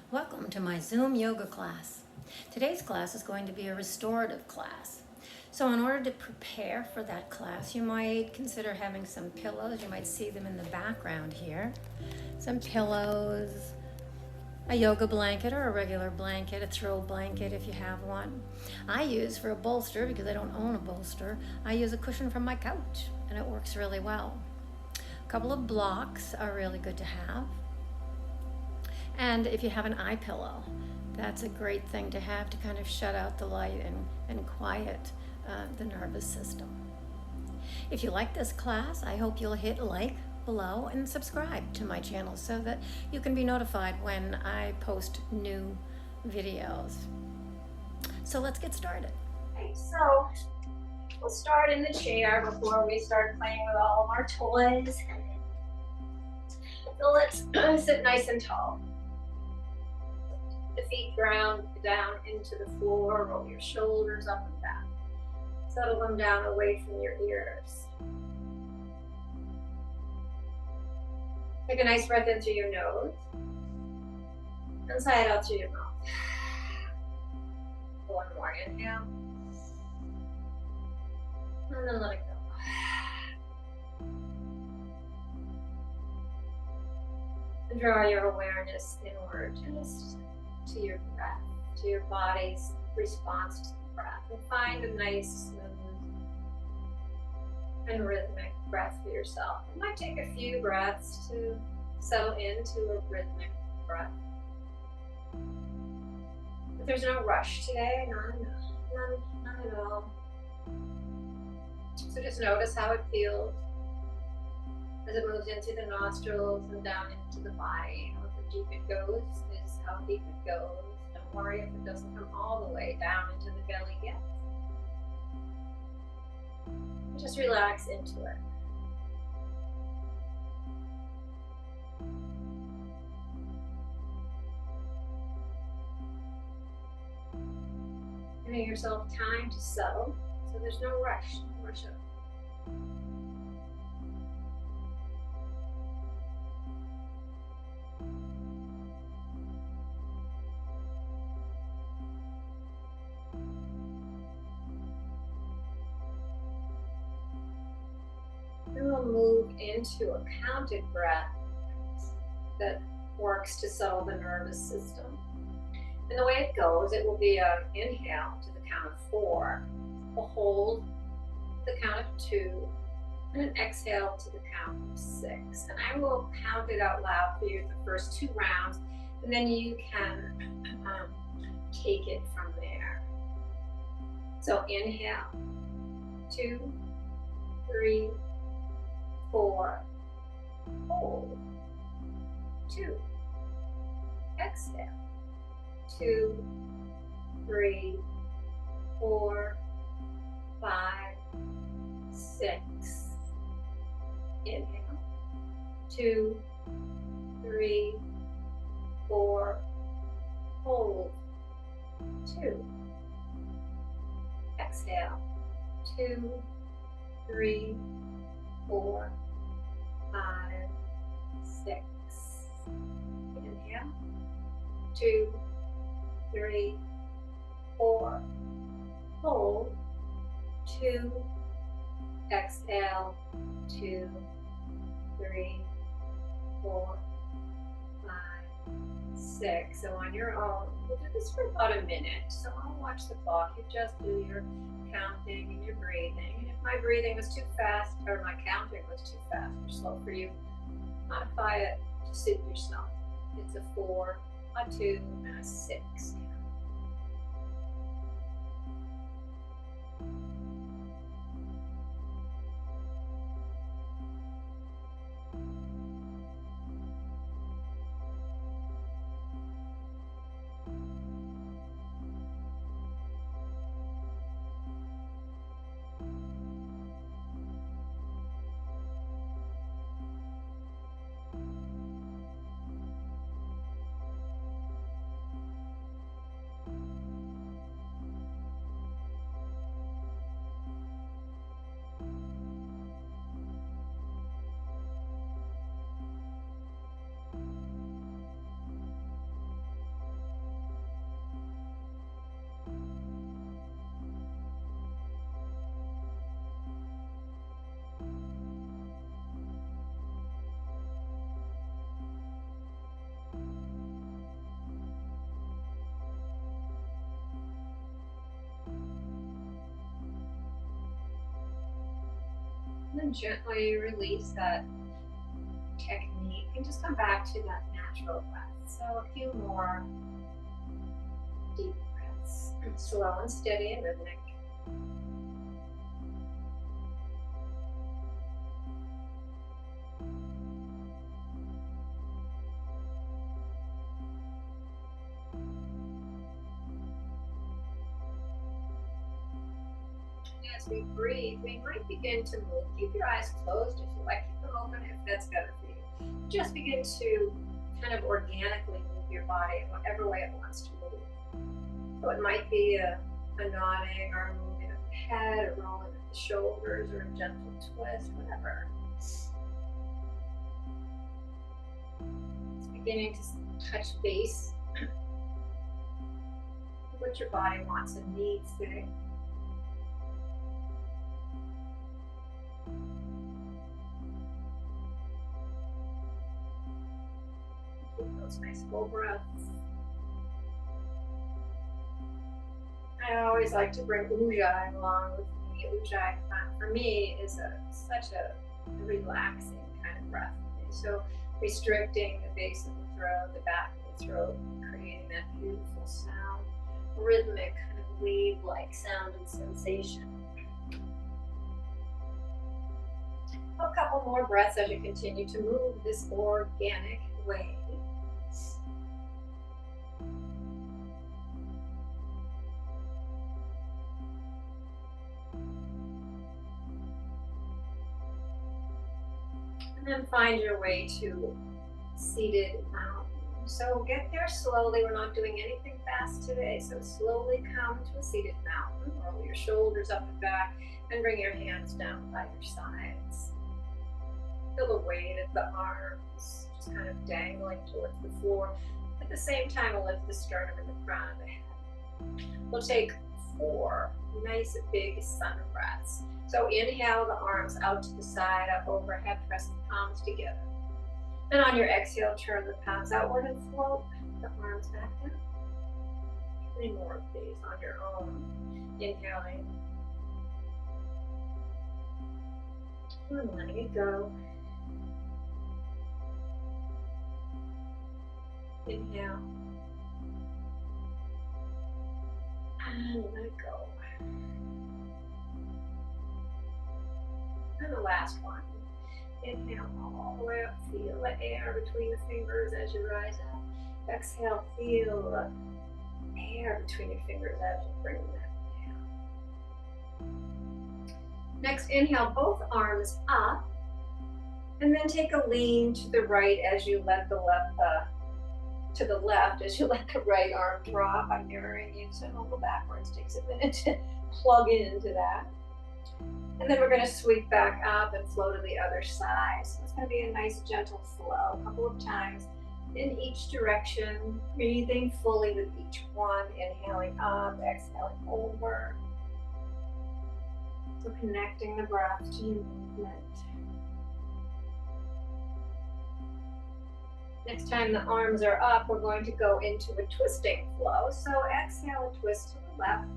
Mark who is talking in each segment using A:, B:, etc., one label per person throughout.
A: Welcome to my Zoom yoga class. Today's class is going to be a restorative class. So in order to prepare for that class, you might consider having some pillows. You might see them in the background here. Some pillows, a yoga blanket or a regular blanket, a throw blanket if you have one. I use for a bolster, because I don't own a bolster, I use a cushion from my couch and it works really well. A couple of blocks are really good to have. And if you have an eye pillow, that's a great thing to have to kind of shut out the light and quiet the nervous system. If you like this class, I hope you'll hit like below and subscribe to my channel so that you can be notified when I post new videos. So let's get started.
B: Okay, so we'll start in the chair before we start playing with all of our toys. So let's sit nice and tall. The feet ground down into the floor, roll your shoulders up and down. Settle them down away from your ears. Take a nice breath in through your nose and sigh it out through your mouth. One more inhale. And then let it go. And draw your awareness inward, just to your breath, to your body's response to the breath. And find a nice, smooth, and rhythmic breath for yourself. It might take a few breaths to settle into a rhythmic breath. But there's no rush today, none at all. So just notice how it feels as it moves into the nostrils and down into the body. However deep it goes is how deep it goes. Don't worry if it doesn't come all the way down into the belly yet. Just relax into it. Giving yourself time to settle, so there's no rush, no rush up. Then we'll move into a counted breath that works to settle the nervous system. And the way it goes, it will be an inhale to the count of 4, a hold to the count of 2, and an exhale to the count of 6. And I will count it out loud for you the first 2 rounds, and then you can take it from there. So inhale, 2, 3, 4, hold, 2, exhale, 2, 3, 4, 5, 6, inhale, 2, 3, 4, hold, 2, exhale, 2, 3, 4, 5, 6, inhale, 2, 3, 4, hold, 2, exhale, 2, 3, 4, 5, 6. So on your own, we'll do this for about a minute. So I'll watch the clock. You just do your counting and your breathing. And if my breathing was too fast, or my counting was too fast or slow for you, modify it to suit yourself. It's a 4, a 2, and a 6. And then gently release that technique and just come back to that natural breath. So a few more deep breaths, slow and steady and rhythmic. As we breathe, we might begin to move. Keep your eyes closed if you like, keep them open if that's better for you. Just begin to kind of organically move your body in whatever way it wants to move. So it might be a nodding or a moving of the head, or rolling of the shoulders, or a gentle twist, whatever. It's beginning to touch base with what your body wants and needs today. Keep those nice full breaths. I always like to bring ujjayi along with me. Ujjayi for me is such a relaxing kind of breath. So restricting the base of the throat, the back of the throat, creating that beautiful sound, rhythmic kind of wave-like sound and sensation. A couple more breaths as you continue to move this organic way. And then find your way to seated mountain. So get there slowly. We're not doing anything fast today. So slowly come to a seated mountain. Roll your shoulders up and back and bring your hands down by your sides. Feel the weight of the arms just kind of dangling towards the floor. At the same time, we'll lift the sternum and the crown of the head. We'll take 4 nice big sun breaths. So inhale the arms out to the side, up overhead, press the palms together. And on your exhale, turn the palms outward and float the arms back down. 3 more of these on your own. Inhaling. And letting it go. Inhale. And let it go. And the last one. Inhale all the way up. Feel the air between the fingers as you rise up. Exhale, feel the air between your fingers as you bring them down. Next, inhale both arms up. And then take a lean to the right as you let the left as you let the right arm drop. I'm mirroring you, so don't go backwards. Takes a minute to plug into that. And then we're going to sweep back up and flow to the other side. So it's going to be a nice gentle flow, a couple of times in each direction, breathing fully with each one, inhaling up, exhaling over. So connecting the breath to your movement. Next time the arms are up, we're going to go into a twisting flow. So exhale a twist to the left.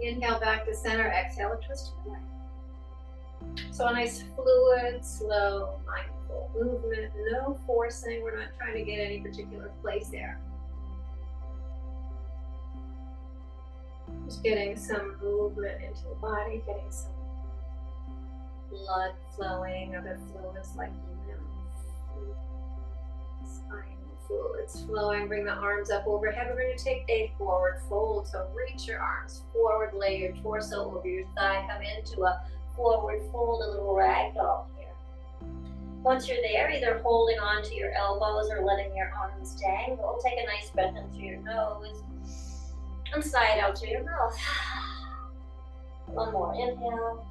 B: Inhale back to center, exhale a twist to the right. So a nice fluid, slow, mindful movement, no forcing. We're not trying to get any particular place there. Just getting some movement into the body, getting some blood flowing, other fluids like lymph, spinal fluids flowing. Bring the arms up overhead. We're going to take a forward fold. So reach your arms forward, lay your torso over your thigh, come into a forward fold, a little ragdoll here. Once you're there, either holding on to your elbows or letting your arms dangle, take a nice breath in through your nose and sigh it out through your mouth. One more inhale,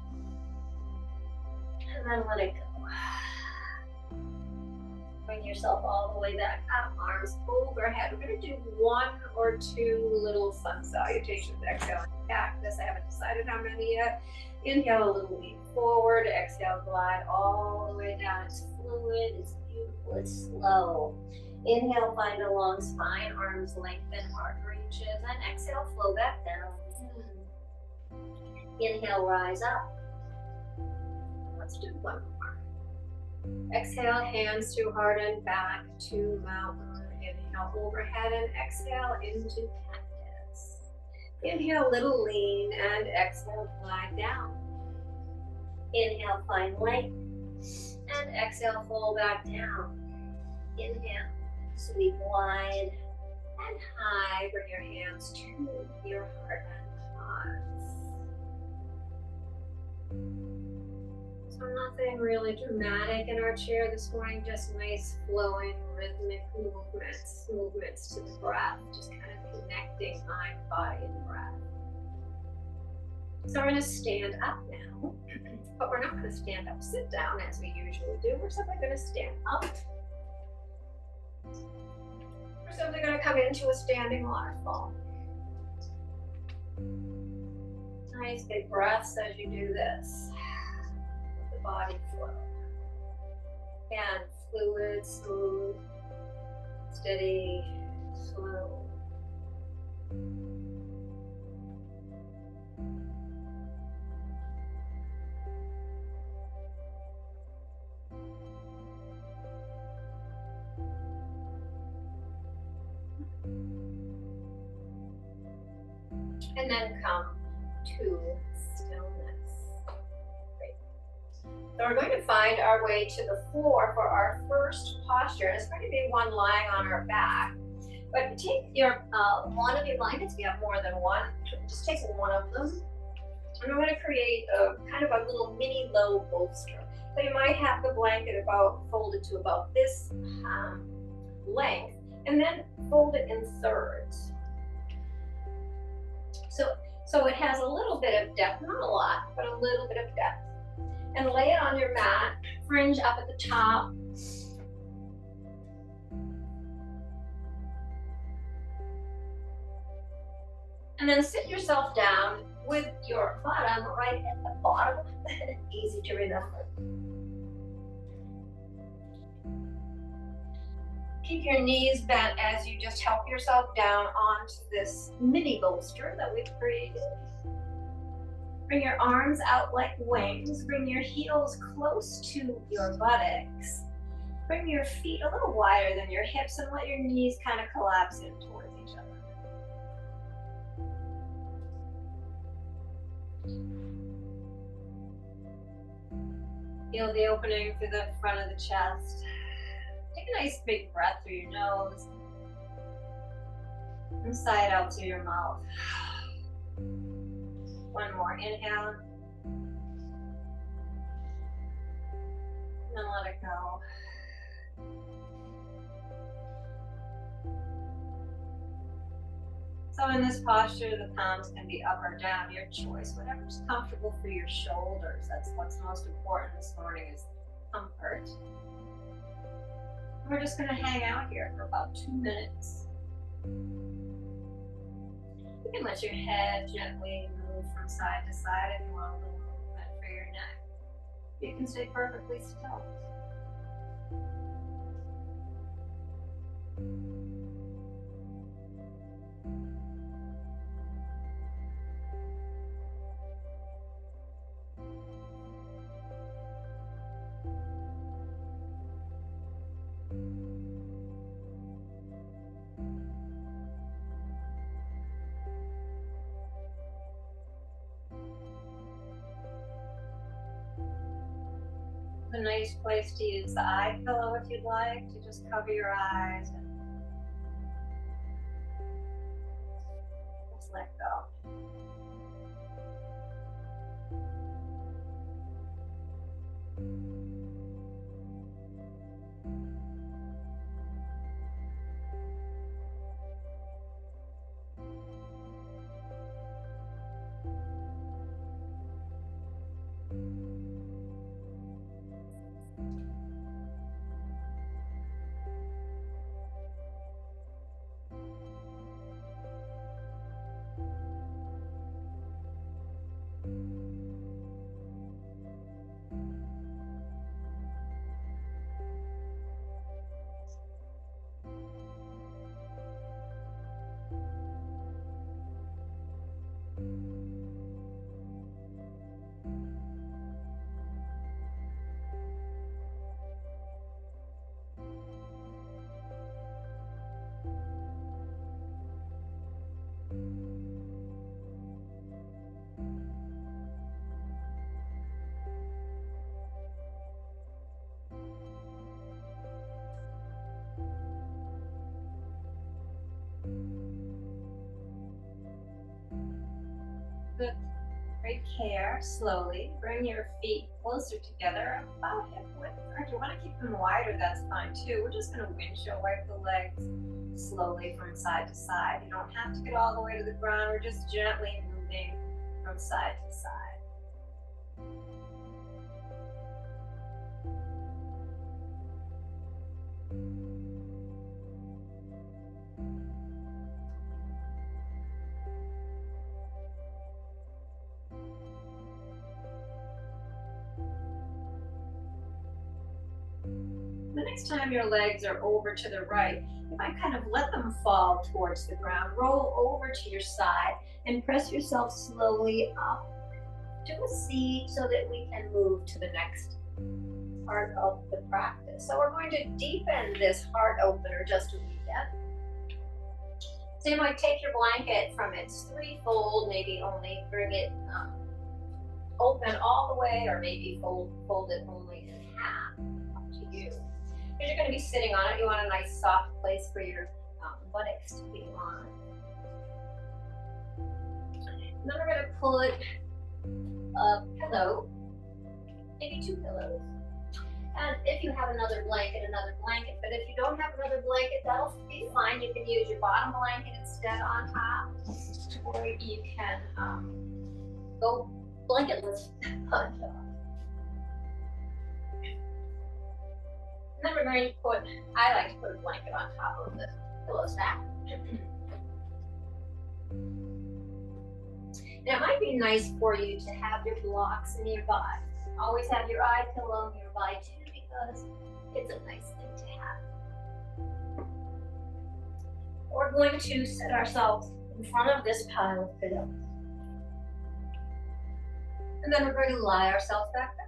B: and then let it go. Bring yourself all the way back up, arms overhead. We're going to do 1 or 2 little sun salutations. Exhale, cactus. I haven't decided how many yet. Inhale a little lean forward. Exhale, glide all the way down. It's fluid, it's beautiful, it's slow. Inhale, find a long spine, arms lengthen, heart reaches, and exhale, flow back down. Inhale, rise up. Let's do one more. Exhale, hands to heart and back to mountain. Inhale overhead and exhale into cactus. Inhale, little lean, and exhale, glide down. Inhale, find length, and exhale, fall back down. Inhale, sweep wide and high. Bring your hands to your heart and pause. So nothing really dramatic in our chair this morning, just nice flowing rhythmic movements to the breath, just kind of connecting mind, body, and breath. So we're going to stand up now, but we're not going to stand up, sit down as we usually do. We're simply going to stand up. We're simply going to come into a standing waterfall. Nice big breaths as you do this. Let the body flow. And fluid, smooth, steady, slow. And then come to stillness. Great. So we're going to find our way to the floor for our first posture. It's going to be one lying on our back. But take your one of your blankets, if you have more than one, just take one of them. And we're going to create a kind of a little mini low bolster. So you might have the blanket about folded to about this length, and then fold it in thirds. So it has a little bit of depth, not a lot, but a little bit of depth. And lay it on your mat, fringe up at the top. And then sit yourself down with your bottom right at the bottom. Easy to remember. Keep your knees bent as you just help yourself down onto this mini bolster that we've created. Bring your arms out like wings. Bring your heels close to your buttocks. Bring your feet a little wider than your hips and let your knees kind of collapse in towards each other. Feel the opening through the front of the chest. Take a nice big breath through your nose and sigh it out through your mouth. One more inhale. And then let it go. So in this posture, the palms can be up or down, your choice, whatever's comfortable for your shoulders. That's what's most important this morning is comfort. We're just going to hang out here for about 2 minutes. You can let your head gently move from side to side if you want a little movement for your neck. You can stay perfectly still. A nice place to use the eye pillow if you'd like to just cover your eyes and just let go. Good. Great care. Slowly bring your feet closer together, about hip width. Or if you want to keep them wider, that's fine too. We're just going to windshield wipe the legs slowly from side to side. You don't have to get all the way to the ground. We're just gently moving from side to side. The next time your legs are over to the right, you might kind of let them fall towards the ground. Roll over to your side and press yourself slowly up to a seat so that we can move to the next part of the practice. So we're going to deepen this heart opener just a wee bit. So you might take your blanket from its threefold, maybe only bring it open all the way, or maybe fold it only in half, up to you. Because you're going to be sitting on it, you want a nice soft place for your buttocks to be on. And then we're going to put a pillow, maybe two pillows. And if you have another blanket, but if you don't have another blanket, that'll be fine. You can use your bottom blanket instead on top, or you can go blanketless on top. And then we're going to put, I like to put a blanket on top of the pillow stack. And it might be nice for you to have your blocks nearby. Always have your eye pillow nearby too, because it's a nice thing to have. We're going to set ourselves in front of this pile of pillows. And then we're going to lie ourselves back down.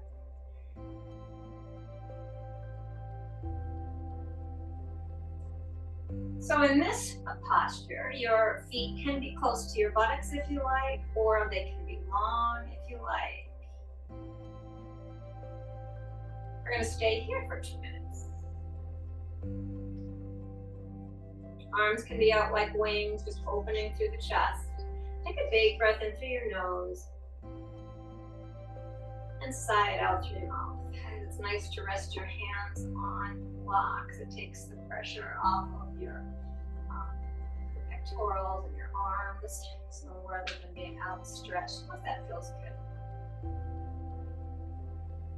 B: So in this posture, your feet can be close to your buttocks if you like, or they can be long if you like. We're going to stay here for 2 minutes. Arms can be out like wings, just opening through the chest. Take a big breath in through your nose and sigh it out through your mouth. And it's nice to rest your hands on blocks. It takes the pressure off of your pectorals and your arms, so rather than being outstretched, that feels good.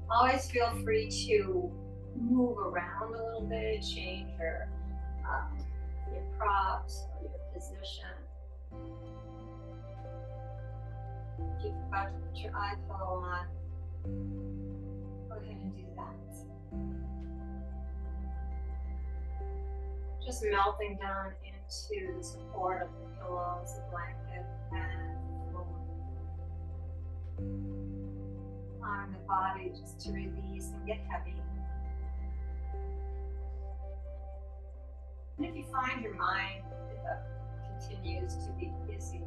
B: Always feel free to move around a little bit, change your props or your position. If you forgot to put your eye pillow on, go ahead and do that. Just melting down into the support of the pillows, the blanket, and the floor. Allowing the body just to release and get heavy. And if you find your mind continues to be busy,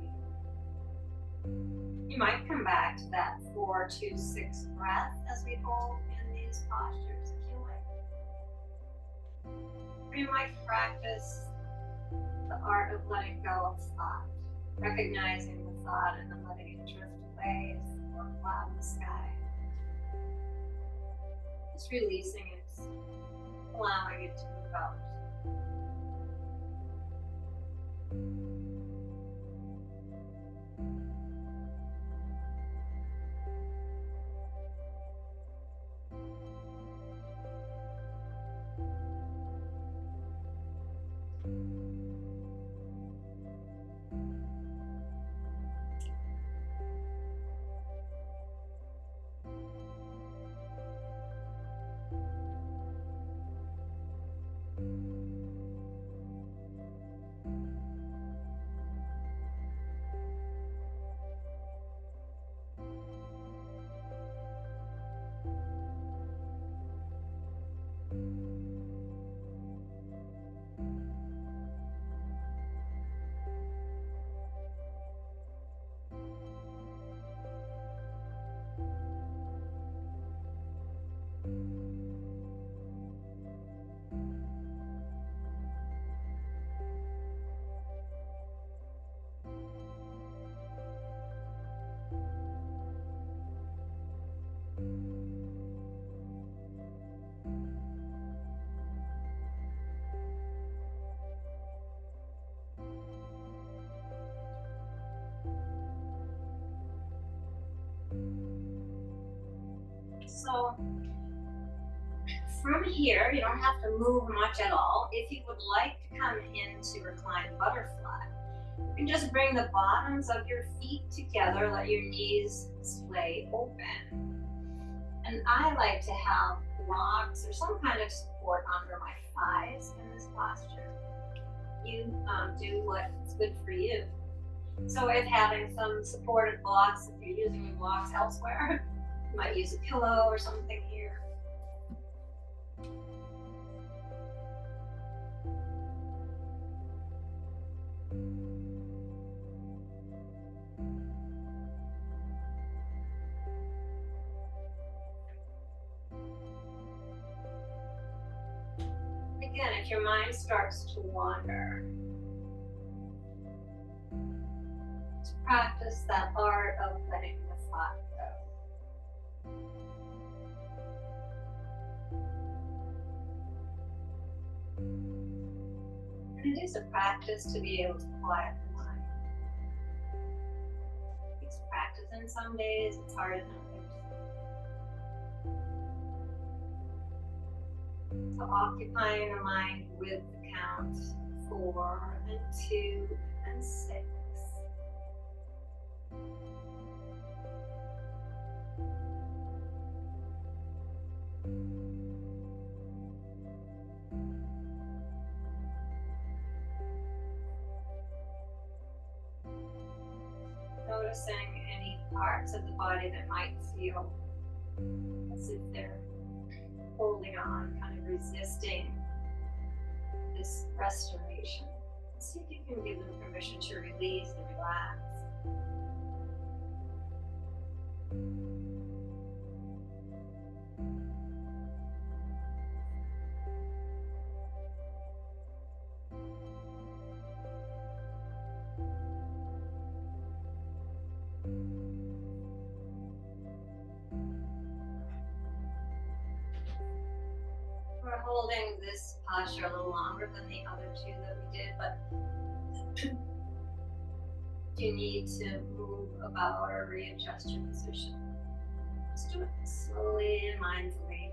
B: you might come back to that 4, 2, 6 breath as we hold in these postures if you like. Or you might practice the art of letting go of thought, recognizing the thought and then letting it drift away or cloud the sky. Just releasing it, allowing it to move out. here, you don't have to move much at all. If you would like to come into reclined butterfly, you can just bring the bottoms of your feet together, let your knees splay open. And I like to have blocks or some kind of support under my thighs in this posture. You do what's good for you. So if having some supported blocks, if you're using your blocks elsewhere, you might use a pillow or something here. Again, if your mind starts to wander, just practice that art of letting the thought go. And it is a practice to be able to quiet the mind. It's practice, and some days it's harder than others. So occupying the mind with the count 4 and 2 and 6. Noticing any parts of the body that might feel as if they're holding on, kind of resisting this restoration. See if you can give them permission to release and relax. We're holding this posture a little longer than the other two that we did, but you need to move about or readjust your position. Just do it slowly and mindfully.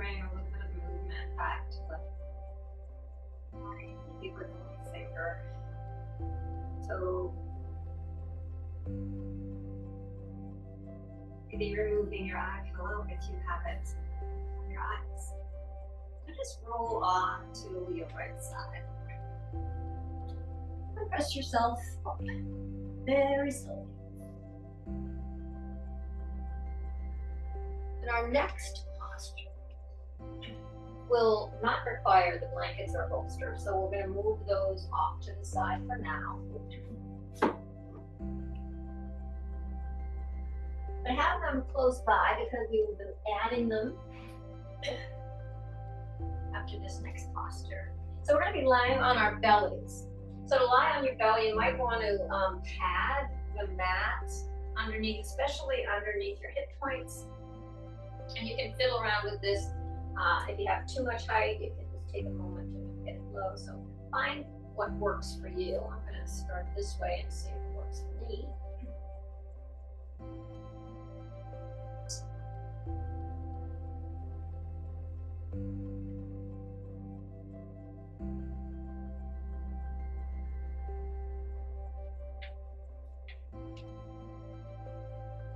B: bring a little bit of movement back to the body, maybe with one finger. So maybe removing your eye pillow if you have it on your eyes. And just roll on to your right side. And press yourself up very slowly. And our next posture will not require the blankets or bolsters, so we're going to move those off to the side for now. I have them close by because we will be adding them after this next posture. So we're going to be lying on our bellies. So to lie on your belly, you might want to pad the mat underneath, especially underneath your hip points. And you can fiddle around with this. If you have too much height, you can just take a moment to get it low. So find what works for you. I'm going to start this way and see if it works for me.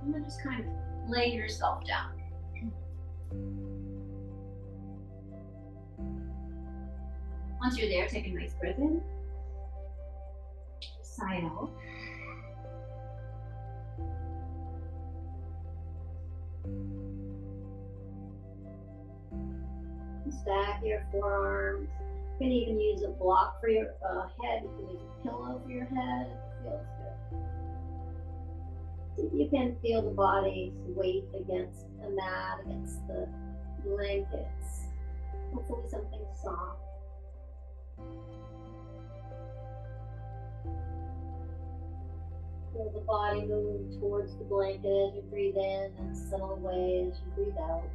B: And then just kind of lay yourself down. Once you're there, take a nice breath in. Sigh out. Stack your forearms. You can even use a block for your head. You can use a pillow for your head if it feels good. See if you can feel the body's weight against the mat, against the blankets. Hopefully something soft. Feel the body move towards the blanket as you breathe in and settle away as you breathe out.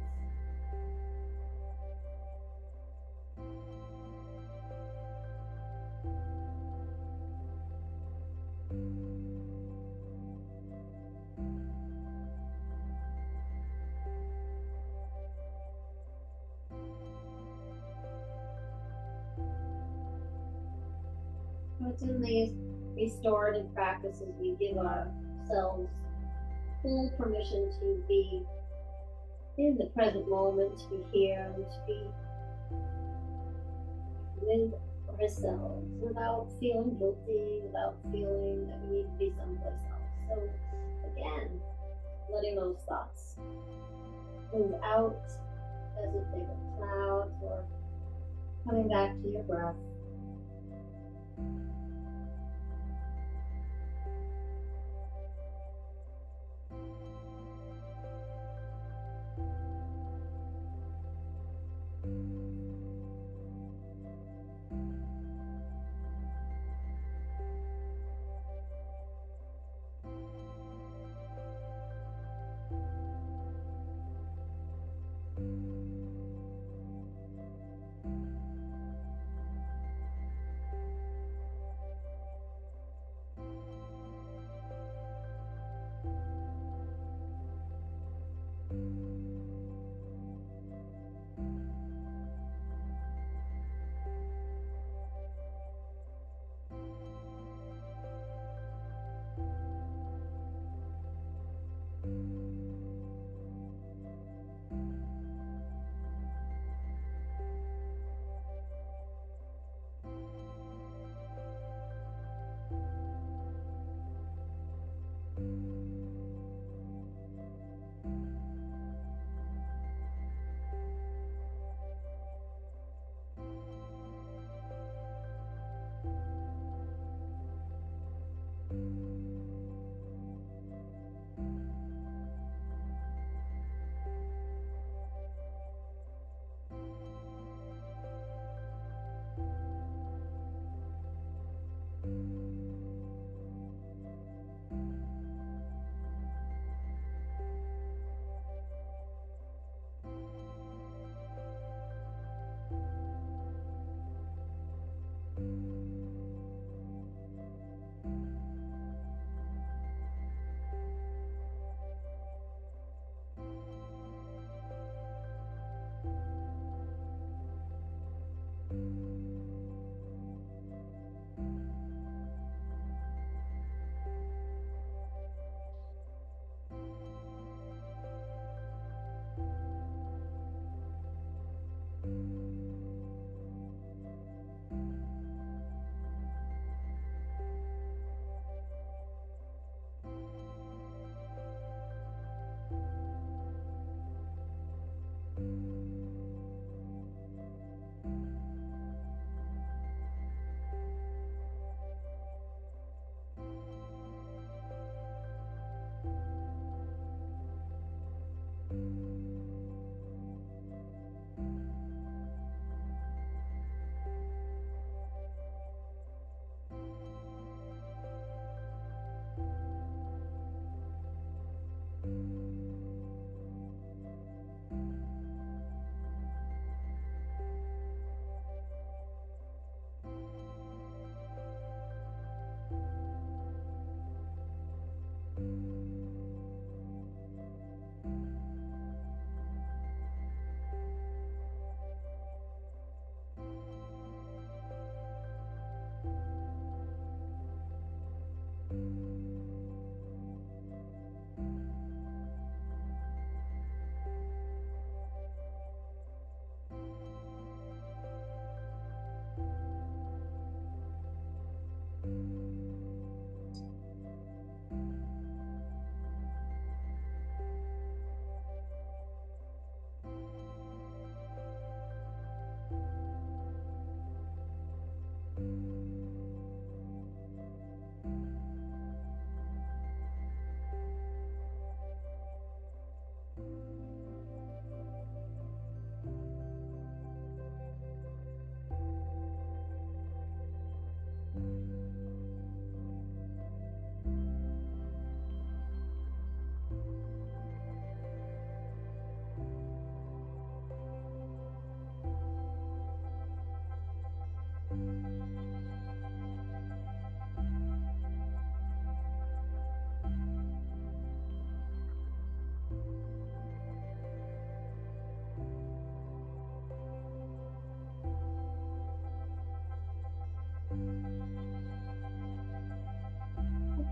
B: What's in these restorative practices, we give ourselves full permission to be in the present moment, to be here and to be with ourselves without feeling guilty, without feeling that we need to be someplace else. So again, letting those thoughts move out as if they were clouds, or coming back to your breath.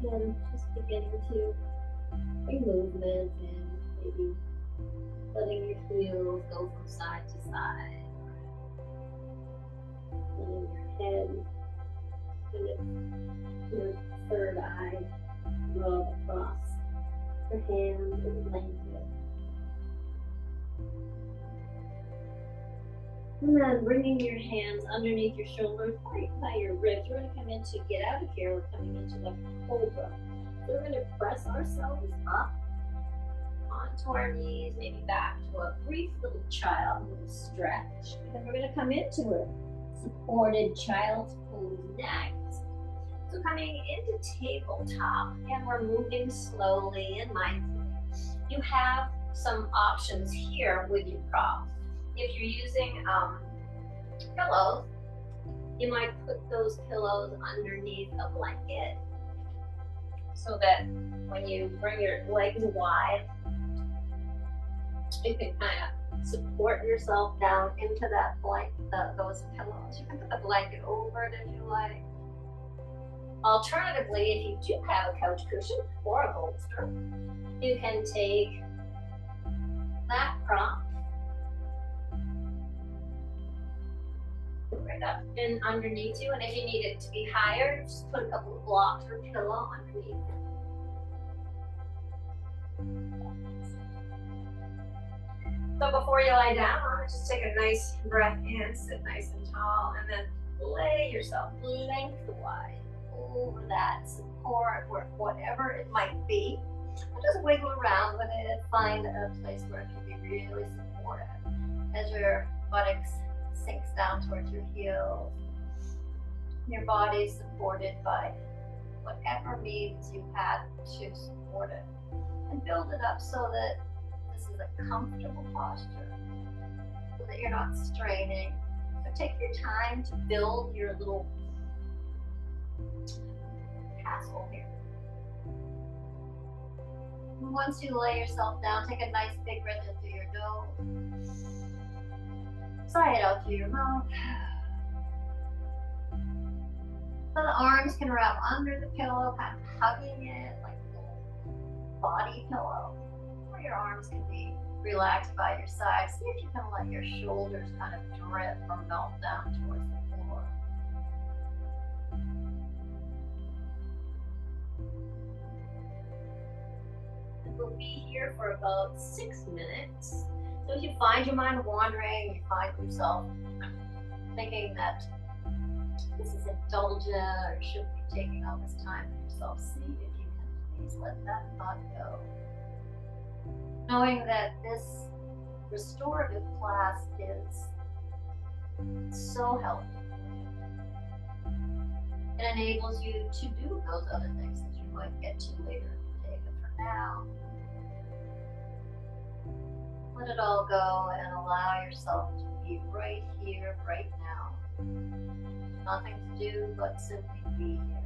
C: Again, just beginning to bring movement and maybe letting your heels go from side to side. Letting your head, kind of your third eye, rub across your hand or the blanket. And then bringing your hands underneath your shoulders, right by your ribs. We're going to come into, get out of here, we're coming into like a cobra. So we're going to press ourselves up onto our knees, maybe back to a brief little child, a little stretch. And then we're going to come into a supported child's pose next. So coming into tabletop, and we're moving slowly and mindfully. You have some options here with your props. If you're using pillows, you might put those pillows underneath a blanket so that when you bring your legs wide, you can kind of support yourself down into that blanket, those pillows. You can put the blanket over it if you like. Alternatively, if you do have a couch cushion or a bolster, you can take that prop right up and underneath you, and if you need it to be higher, just put a couple of blocks or pillow underneath it. So before you lie down, just take a nice breath in, sit nice and tall, and then lay yourself lengthwise over that support, or whatever it might be. And just wiggle around with it, find a place where it can be really supportive as your buttocks sinks down towards your heels. Your body is supported by whatever means you had to support it. And build it up so that this is a comfortable posture, so that you're not straining. So take your time to build your little castle here. And once you lay yourself down, take a nice big breath in through your nose. Sigh it out through your mouth. So the arms can wrap under the pillow, kind of hugging it like a little body pillow. Or your arms can be relaxed by your sides. See if you can let your shoulders kind of drip or melt down towards the floor. And we'll be here for about 6 minutes. So if you find your mind wandering, you find yourself thinking that this is indulgent or you shouldn't be taking all this time for yourself, see if you can please let that thought go. Knowing that this restorative class is so helpful. It enables you to do those other things that you might get to later in the day, but for now, let it all go and allow yourself to be right here, right now. Nothing to do but simply be here.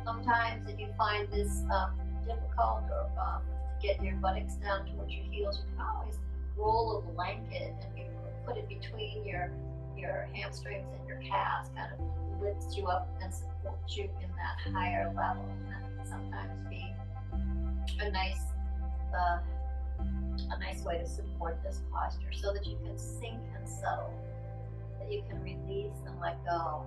C: Sometimes if you find this difficult, difficult, or to get your buttocks down towards your heels, you can always roll a blanket and put it between your hamstrings and your calves, kind of lifts you up and supports you in that higher level. And that can sometimes be a nice way to support this posture, so that you can sink and settle, that you can release and let go.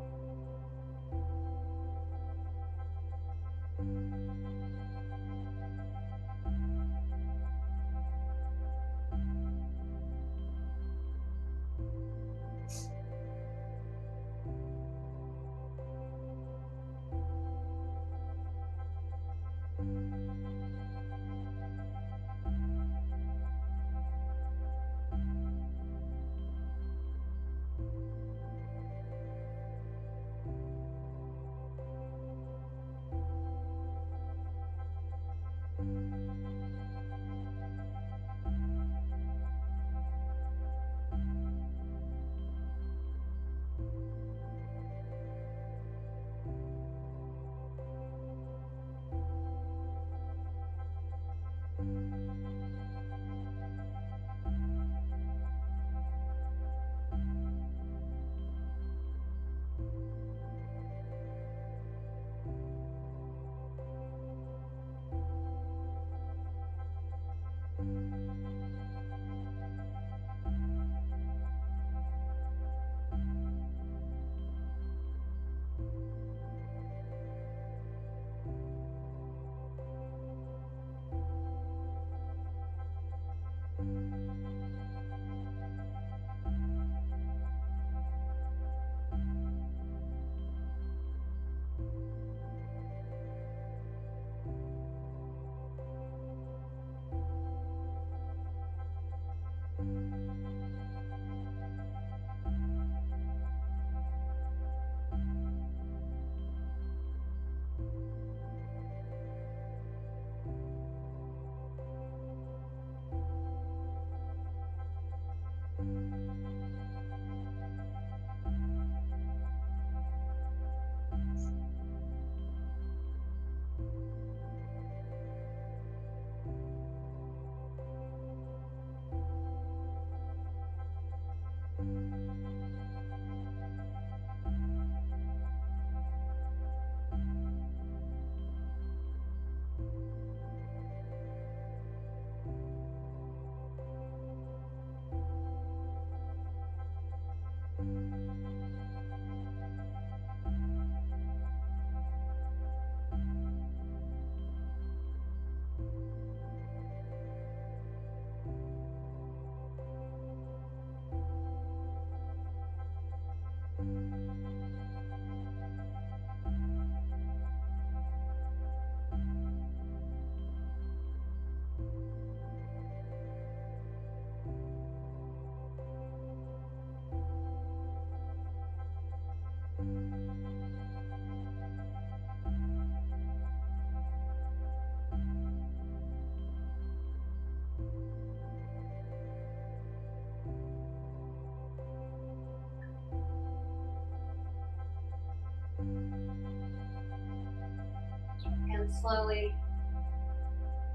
C: And slowly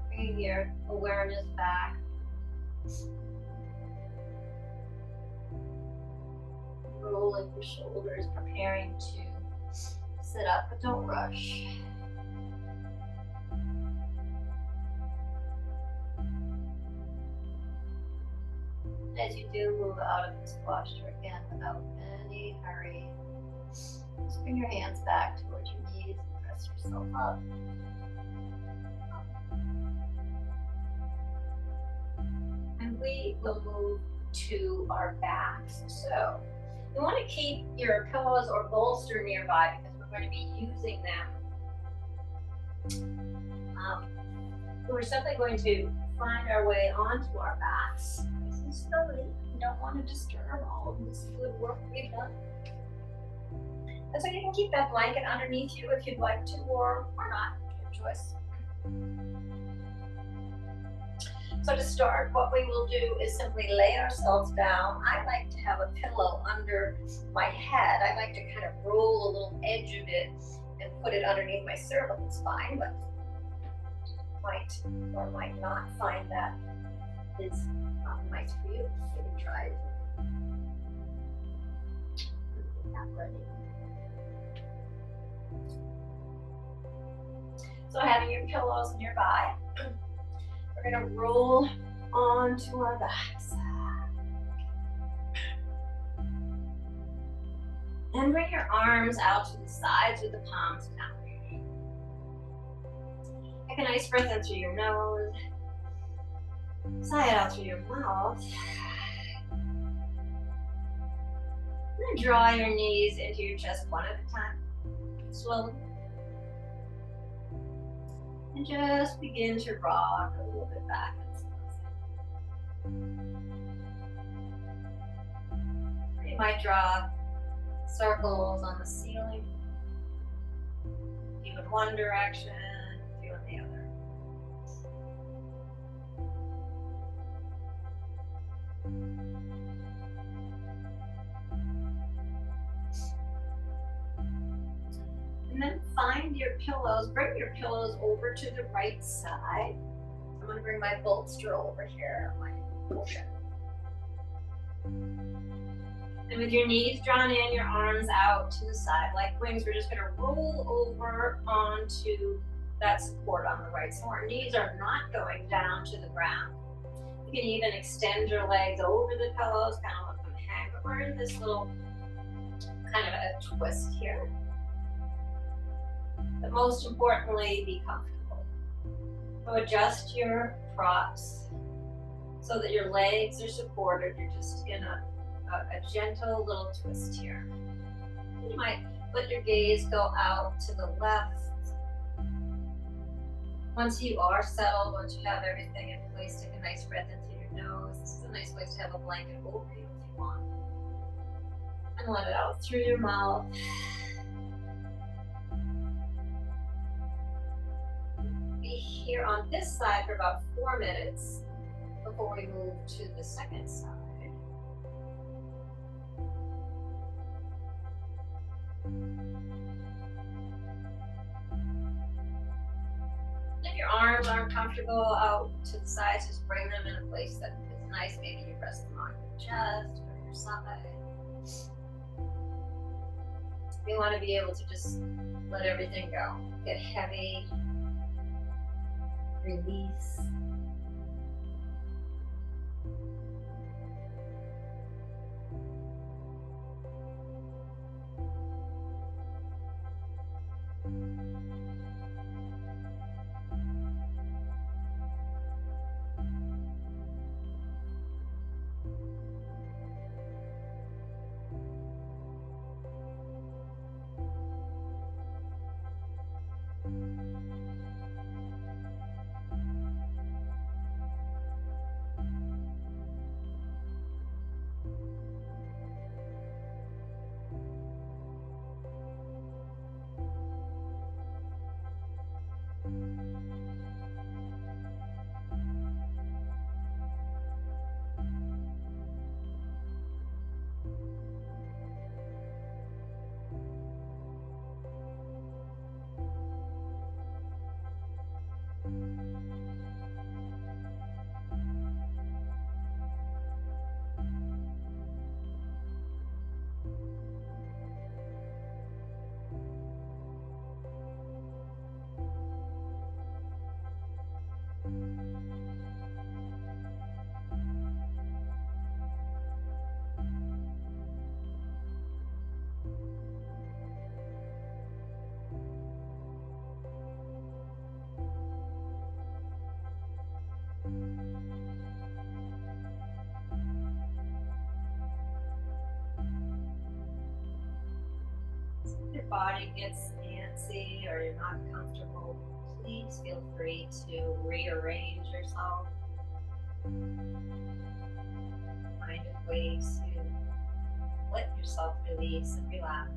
C: bringing your awareness back. Rolling your shoulders, preparing to sit up, but don't rush. As you do, move out of this posture again without any hurry. Just bring your hands back towards your knees and press yourself up. And we will move to our backs. So you want to keep your pillows or bolster nearby, because we're going to be using them. We're simply going to find our way onto our backs. Nice and slowly. You don't want to disturb all of this good work we've done. And so you can keep that blanket underneath you if you'd like to, or not, your choice. So to start, what we will do is simply lay ourselves down. I like to have a pillow under my head. I like to kind of roll a little edge of it and put it underneath my cervical spine, but
B: might or might not find that is nice for you. Maybe try it. Get that ready. So having your pillows nearby, we're gonna roll onto our backs. And bring your arms out to the sides with the palms down. Take a nice breath in through your nose. Sigh it out through your mouth. And then draw your knees into your chest one at a time. Slowly. And just begin to rock a little bit back and forth. You might draw circles on the ceiling. A few in one direction, a few in the other. And then find your pillows, bring your pillows over to the right side. I'm gonna bring my bolster over here, my cushion. And with your knees drawn in, your arms out to the side like wings, we're just gonna roll over onto that support on the right. So our knees are not going down to the ground. You can even extend your legs over the pillows, kind of let them hang, but we're in this little kind of a twist here. But most importantly, be comfortable. So adjust your props so that your legs are supported. You're just in a gentle little twist here. You might let your gaze go out to the left. Once you are settled, once you have everything in place, take a nice breath in through your nose. This is a nice place to have a blanket over you if you want. And let it out through your mouth. Be here on this side for about 4 minutes before we move to the second side. If your arms aren't comfortable out to the sides, just bring them in a place that is nice. Maybe you rest them on your chest or your side. You want to be able to just let everything go. Get heavy. Release. If your body gets antsy or you're not comfortable, please feel free to rearrange yourself. Find a way to let yourself release and relax.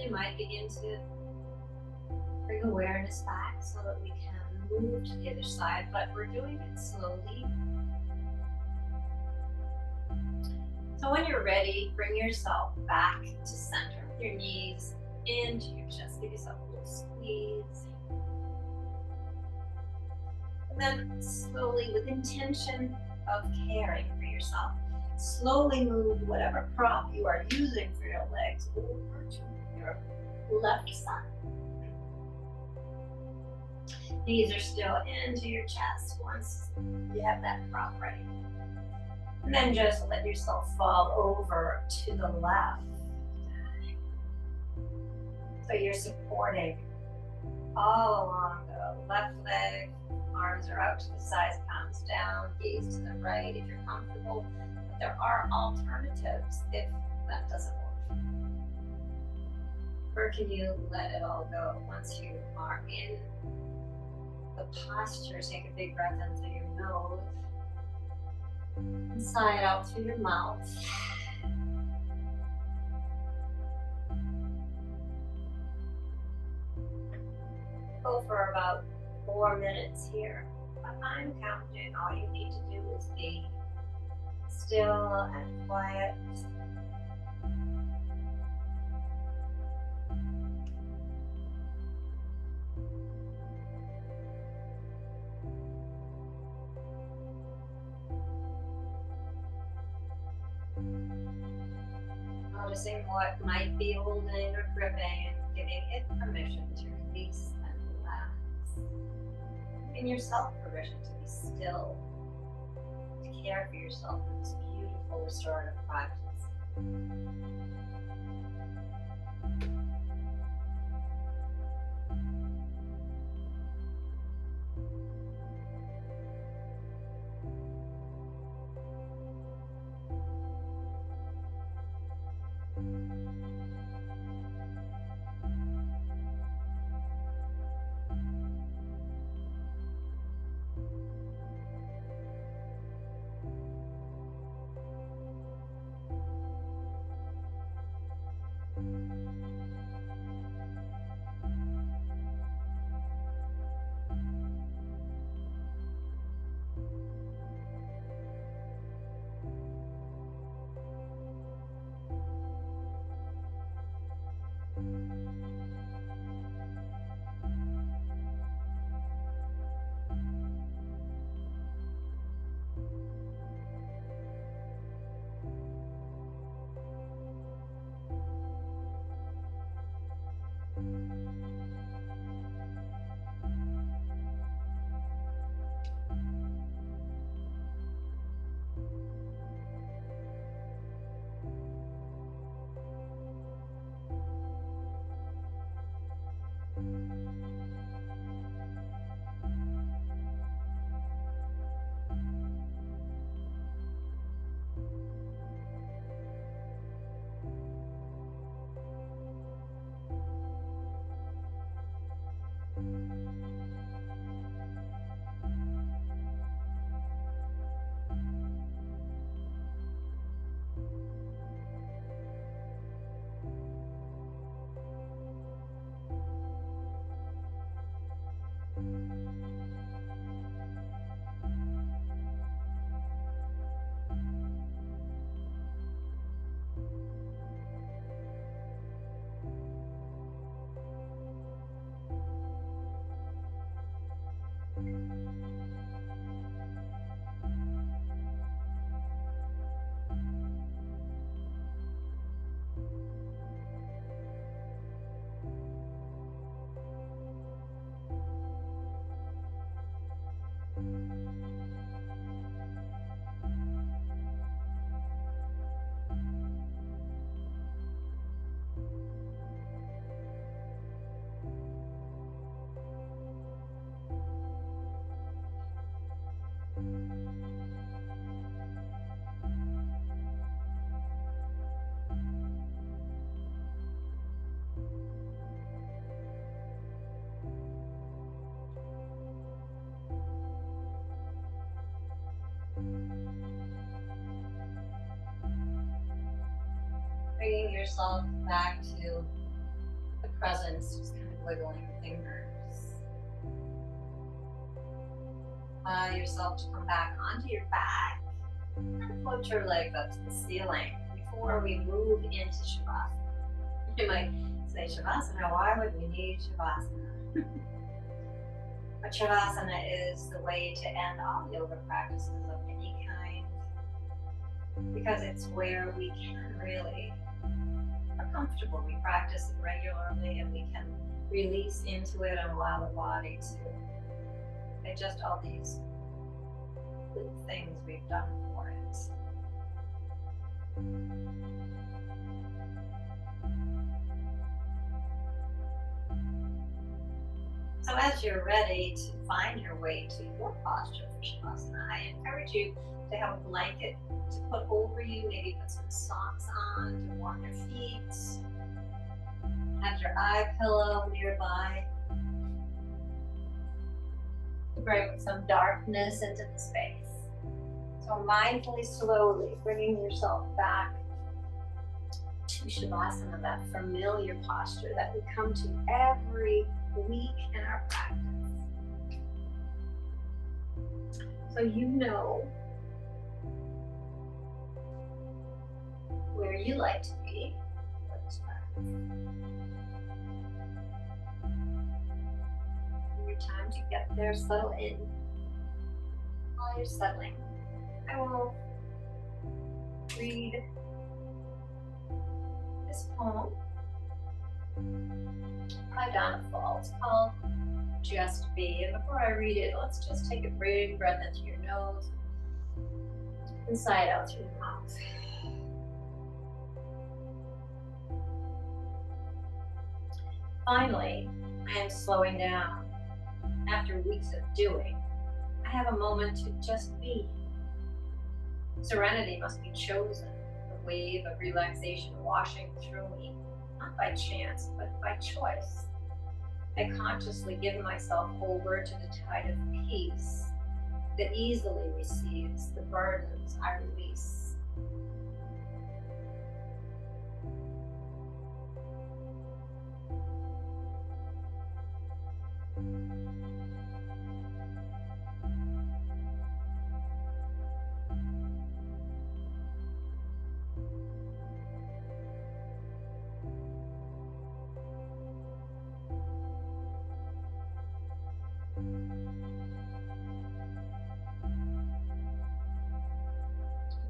B: you might begin to bring awareness back so that we can move to the other side, but we're doing it slowly. So when you're ready, bring yourself back to center with your knees into your chest. Give yourself a little squeeze. And then slowly, with intention of caring for yourself, slowly move whatever prop you are using for your legs over to your left side. Knees are still into your chest once you have that prop ready. And then just let yourself fall over to the left. So you're supporting all along the left leg. Arms are out to the sides, palms down, gaze to the right if you're comfortable. But there are alternatives if that doesn't work. Where can you let it all go once you are in the posture? Take a big breath in through your nose. And sigh it out through your mouth. Go for about 4 minutes here. But I'm counting. All you need to do is be still and quiet. Noticing what might be holding or gripping and giving it permission to release and relax. Giving yourself permission to be still, to care for yourself in this beautiful restorative practice. Bringing yourself back to presence, just kind of wiggling fingers. Allow yourself to come back onto your back and float your legs up to the ceiling before we move into Shavasana. You might say, Shavasana, why would we need Shavasana? But Shavasana is the way to end all yoga practices of any kind, because it's where we can really are comfortable. We practice it regularly and we can release into it and allow the body to digest all these good things we've done for it. So as you're ready to find your way to your posture for Shavasana, I encourage you to have a blanket to put over you, maybe put some socks on to warm your feet. Have your eye pillow nearby. Bring some darkness into the space. So mindfully, slowly bringing yourself back to Shavasana, that familiar posture that we come to every week in our practice. So you know where you like to be for this practice. When your time to get there, settle in. While you're settling, I will read this poem by Donna Fall. It's called Just Be. And before I read it, let's just take a big breath into your nose and sigh it out through your mouth. Finally, I am slowing down. After weeks of doing, I have a moment to just be. Serenity must be chosen, the wave of relaxation washing through me, not by chance, but by choice. I consciously give myself over to the tide of peace that easily receives the burdens I release.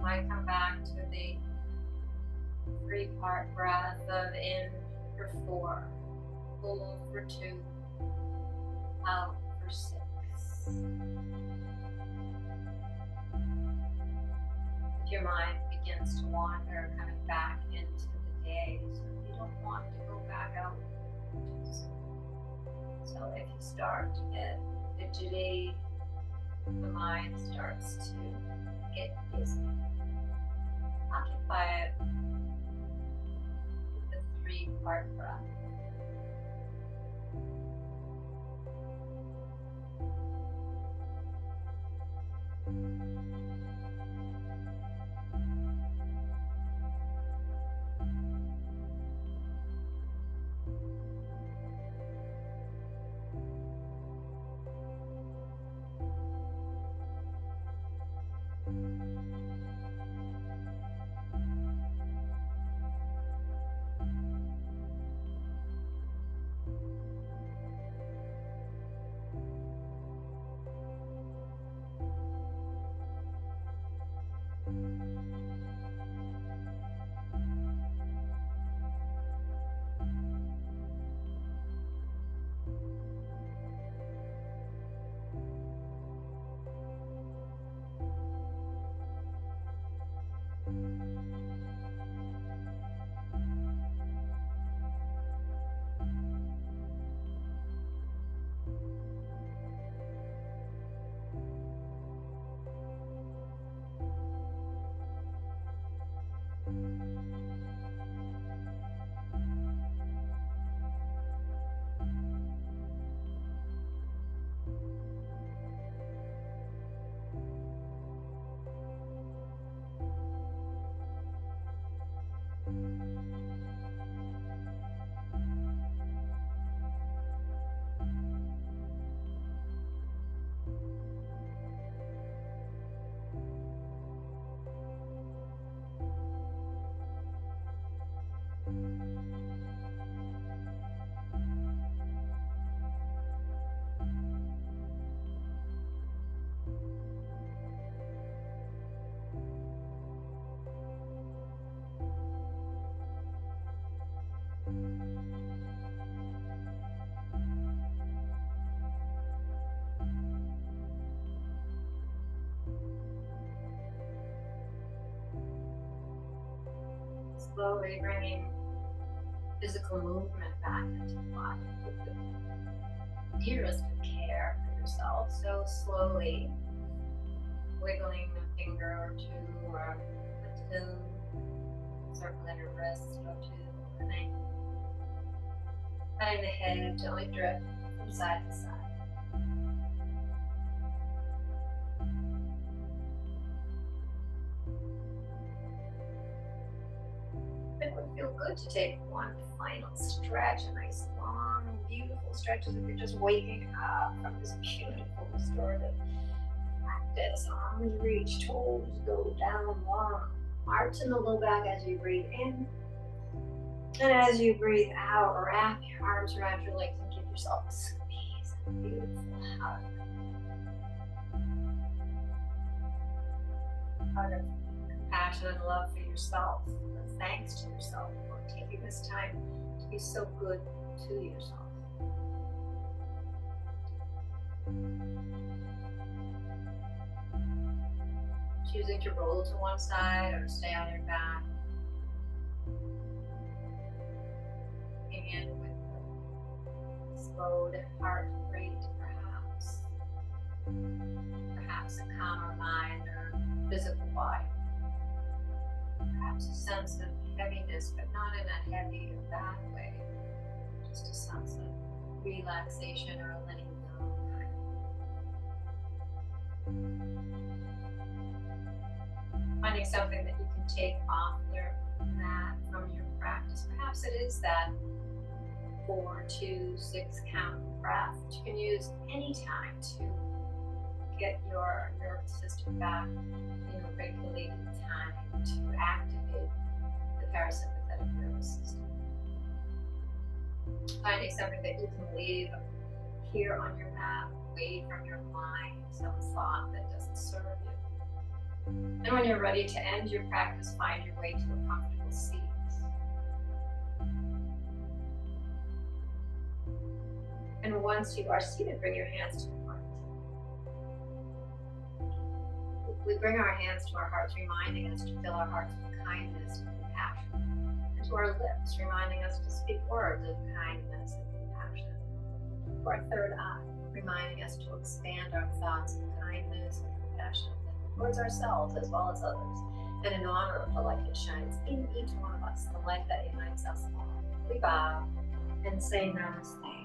B: I come back to the 3-part breath of in for 4, hold for 2, out for 6. If your mind begins to wander, coming back into the day, so you don't want to go back out. So if you start to get fidgety, the mind starts to get busy. Occupy it with the 3-part breath. slowly bringing physical movement back into the body with the dearest of care for yourself. So slowly wiggling a finger or two or a toe, circling a wrist or two, and then letting the head gently drift from side to side. It would feel good to take one final stretch, a nice long, beautiful stretch as if you're just waking up from this beautiful restorative practice. Arms reach, toes go down long, arch in the low back as you breathe in. And as you breathe out, wrap your arms around your legs and give yourself a squeeze, a beautiful hug. Hug of compassion and love for yourself. Thanks to yourself for taking this time to be so good to yourself. Choosing to roll to one side or stay on your back. And with a slowed heart rate, perhaps a calmer mind or physical body. Perhaps a sense of heaviness, but not in a heavy or bad way. Just a sense of relaxation or letting go. Finding something that you can take off your mat from your practice. Perhaps it is that 4, 2, 6 count breath that you can use anytime to get your nervous system back in a regulated time to activate the parasympathetic nervous system. Finding something that you can leave here on your mat, away from your mind, some thought that doesn't serve you. And when you're ready to end your practice, find your way to a comfortable seat. And once you are seated, bring your hands to your heart. We bring our hands to our hearts, reminding us to fill our hearts with kindness and compassion. And to our lips, reminding us to speak words of kindness and compassion. To our third eye, reminding us to expand our thoughts of kindness and compassion towards ourselves as well as others. And in honor of the light that shines in each one of us, the light that unites us all. We bow and say namaste.